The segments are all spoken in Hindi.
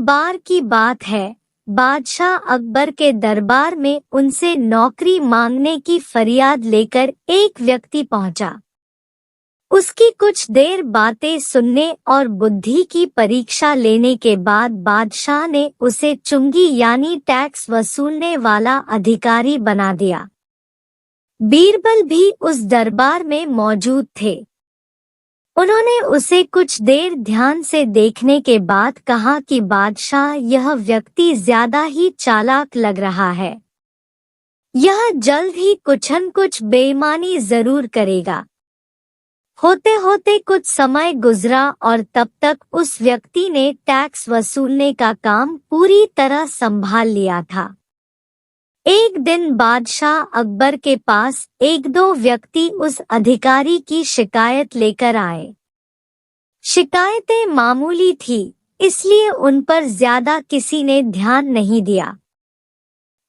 बार की बात है, बादशाह अकबर के दरबार में उनसे नौकरी मांगने की फरियाद लेकर एक व्यक्ति पहुंचा। उसकी कुछ देर बातें सुनने और बुद्धि की परीक्षा लेने के बाद बादशाह ने उसे चुंगी यानी टैक्स वसूलने वाला अधिकारी बना दिया। बीरबल भी उस दरबार में मौजूद थे। उन्होंने उसे कुछ देर ध्यान से देखने के बाद कहा कि बादशाह, यह व्यक्ति ज्यादा ही चालाक लग रहा है। यह जल्द ही कुछ न कुछ बेईमानी जरूर करेगा। होते होते कुछ समय गुजरा और तब तक उस व्यक्ति ने टैक्स वसूलने का काम पूरी तरह संभाल लिया था। एक दिन बादशाह अकबर के पास एक दो व्यक्ति उस अधिकारी की शिकायत लेकर आए। शिकायतें मामूली थी, इसलिए उन पर ज्यादा किसी ने ध्यान नहीं दिया।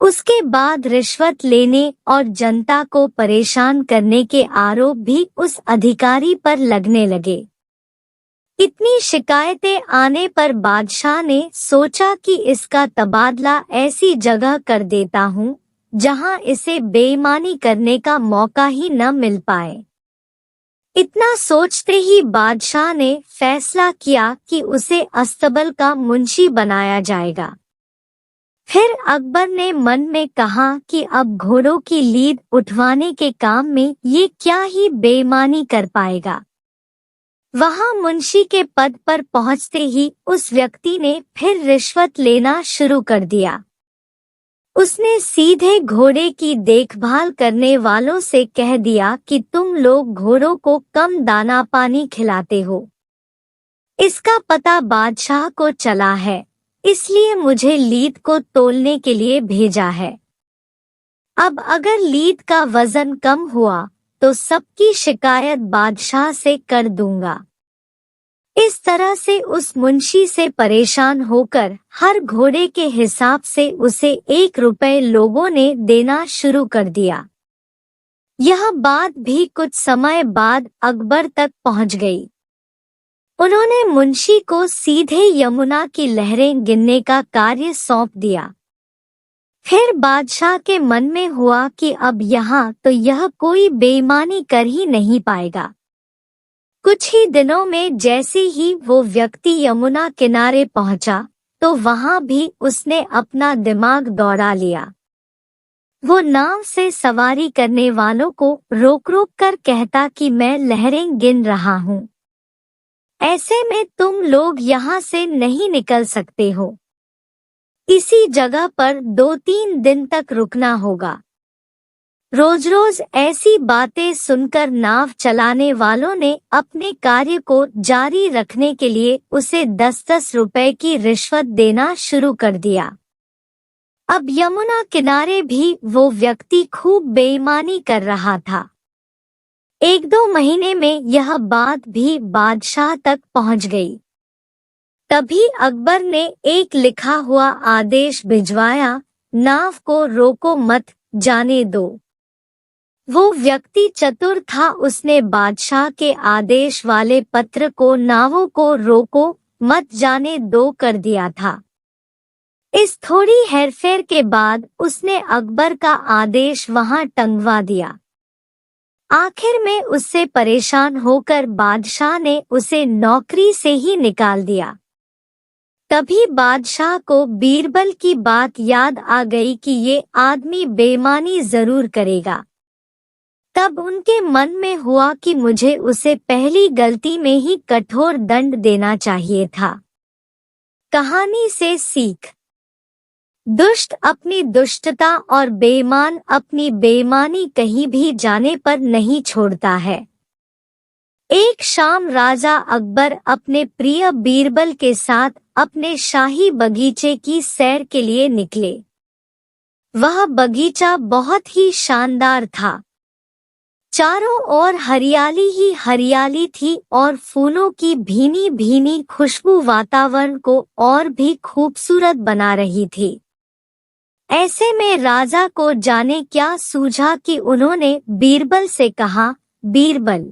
उसके बाद रिश्वत लेने और जनता को परेशान करने के आरोप भी उस अधिकारी पर लगने लगे। इतनी शिकायतें आने पर बादशाह ने सोचा कि इसका तबादला ऐसी जगह कर देता हूँ जहां इसे बेईमानी करने का मौका ही न मिल पाए। इतना सोचते ही बादशाह ने फैसला किया कि उसे अस्तबल का मुंशी बनाया जाएगा। फिर अकबर ने मन में कहा कि अब घोड़ों की लीद उठवाने के काम में ये क्या ही बेईमानी कर पाएगा। वहां मुंशी के पद पर पहुंचते ही उस व्यक्ति ने फिर रिश्वत लेना शुरू कर दिया। उसने सीधे घोड़े की देखभाल करने वालों से कह दिया कि तुम लोग घोड़ों को कम दाना पानी खिलाते हो। इसका पता बादशाह को चला है, इसलिए मुझे लीद को तोलने के लिए भेजा है। अब अगर लीद का वजन कम हुआ तो सबकी शिकायत बादशाह से कर दूंगा। इस तरह से उस मुंशी से परेशान होकर हर घोड़े के हिसाब से उसे 1 रुपए लोगों ने देना शुरू कर दिया। यह बात भी कुछ समय बाद अकबर तक पहुंच गई। उन्होंने मुंशी को सीधे यमुना की लहरें गिनने का कार्य सौंप दिया। फिर बादशाह के मन में हुआ कि अब यहाँ तो यह कोई बेईमानी कर ही नहीं पाएगा। कुछ ही दिनों में जैसे ही वो व्यक्ति यमुना किनारे पहुंचा तो वहां भी उसने अपना दिमाग दौड़ा लिया। वो नाव से सवारी करने वालों को रोक रोक कर कहता कि मैं लहरें गिन रहा हूँ, ऐसे में तुम लोग यहाँ से नहीं निकल सकते हो। इसी जगह पर 2-3 दिन तक रुकना होगा। रोज रोज ऐसी बातें सुनकर नाव चलाने वालों ने अपने कार्य को जारी रखने के लिए उसे 10-10 रुपए की रिश्वत देना शुरू कर दिया। अब यमुना किनारे भी वो व्यक्ति खूब बेईमानी कर रहा था। 1-2 महीने में यह बात भी बादशाह तक पहुंच गई। तभी अकबर ने एक लिखा हुआ आदेश भिजवाया, नाव को रोको मत, जाने दो। वो व्यक्ति चतुर था, उसने बादशाह के आदेश वाले पत्र को नावों को रोको मत जाने दो कर दिया था। इस थोड़ी हेरफेर के बाद उसने अकबर का आदेश वहां टंगवा दिया। आखिर में उससे परेशान होकर बादशाह ने उसे नौकरी से ही निकाल दिया। तभी बादशाह को बीरबल की बात याद आ गई कि ये आदमी बेईमानी जरूर करेगा। तब उनके मन में हुआ कि मुझे उसे पहली गलती में ही कठोर दंड देना चाहिए था। कहानी से सीख। दुष्ट अपनी दुष्टता और बेईमान अपनी बेईमानी कहीं भी जाने पर नहीं छोड़ता है। एक शाम राजा अकबर अपने प्रिय बीरबल के साथ अपने शाही बगीचे की सैर के लिए निकले। वह बगीचा बहुत ही शानदार था। चारों ओर हरियाली ही हरियाली थी और फूलों की भीनी भीनी खुशबू वातावरण को और भी खूबसूरत बना रही थी। ऐसे में राजा को जाने क्या सूझा कि उन्होंने बीरबल से कहा, बीरबल,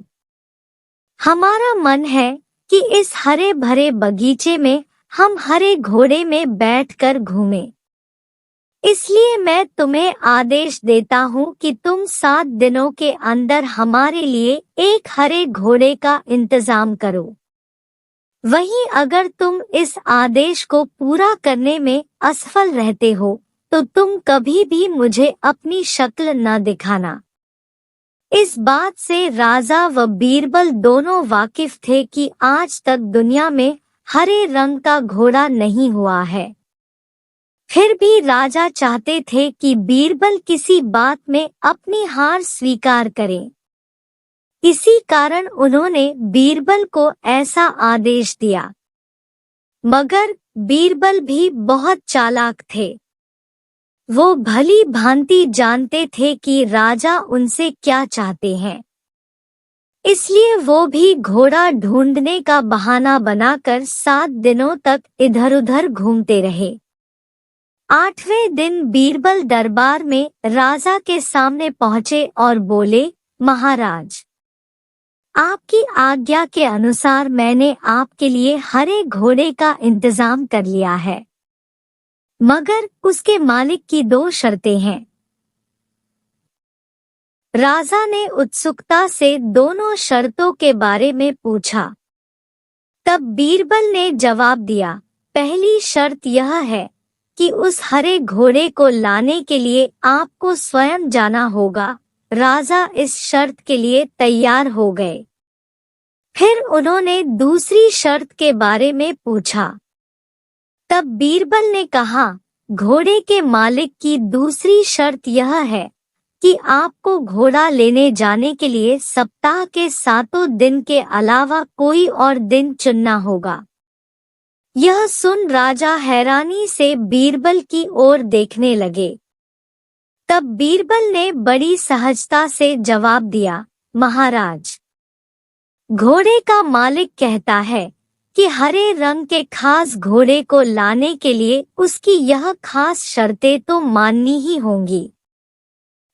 हमारा मन है कि इस हरे भरे बगीचे में हम हरे घोड़े में बैठकर घूमें। इसलिए मैं तुम्हें आदेश देता हूँ कि तुम 7 दिनों के अंदर हमारे लिए एक हरे घोड़े का इंतजाम करो। वहीं अगर तुम इस आदेश को पूरा करने में असफल रहते हो तो तुम कभी भी मुझे अपनी शक्ल न दिखाना। इस बात से राजा व बीरबल दोनों वाकिफ थे कि आज तक दुनिया में हरे रंग का घोड़ा नहीं हुआ है। फिर भी राजा चाहते थे कि बीरबल किसी बात में अपनी हार स्वीकार करे। इसी कारण उन्होंने बीरबल को ऐसा आदेश दिया। मगर बीरबल भी बहुत चालाक थे। वो भली भांति जानते थे कि राजा उनसे क्या चाहते हैं। इसलिए वो भी घोड़ा ढूंढने का बहाना बनाकर 7 दिनों तक इधर-उधर घूमते रहे। 8वें दिन बीरबल दरबार में राजा के सामने पहुंचे और बोले, महाराज, आपकी आज्ञा के अनुसार मैंने आपके लिए हरे घोड़े का इंतजाम कर लिया है, मगर उसके मालिक की 2 शर्तें हैं। राजा ने उत्सुकता से दोनों शर्तों के बारे में पूछा। तब बीरबल ने जवाब दिया, पहली शर्त यह है कि उस हरे घोड़े को लाने के लिए आपको स्वयं जाना होगा। राजा इस शर्त के लिए तैयार हो गए। फिर उन्होंने दूसरी शर्त के बारे में पूछा। तब बीरबल ने कहा, घोड़े के मालिक की दूसरी शर्त यह है कि आपको घोड़ा लेने जाने के लिए सप्ताह के 7 दिन के अलावा कोई और दिन चुनना होगा। यह सुन राजा हैरानी से बीरबल की ओर देखने लगे। तब बीरबल ने बड़ी सहजता से जवाब दिया, महाराज, घोड़े का मालिक कहता है कि हरे रंग के खास घोड़े को लाने के लिए उसकी यह खास शर्तें तो माननी ही होंगी।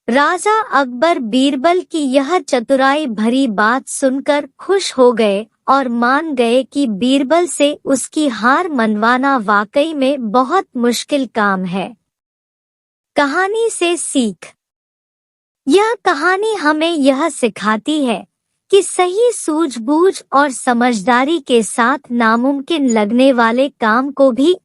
राजा अकबर बीरबल की यह चतुराई भरी बात सुनकर खुश हो गए और मान गए कि बीरबल से उसकी हार मनवाना वाकई में बहुत मुश्किल काम है। कहानी से सीख। यह कहानी हमें यह सिखाती है कि सही सूझबूझ और समझदारी के साथ नामुमकिन लगने वाले काम को भी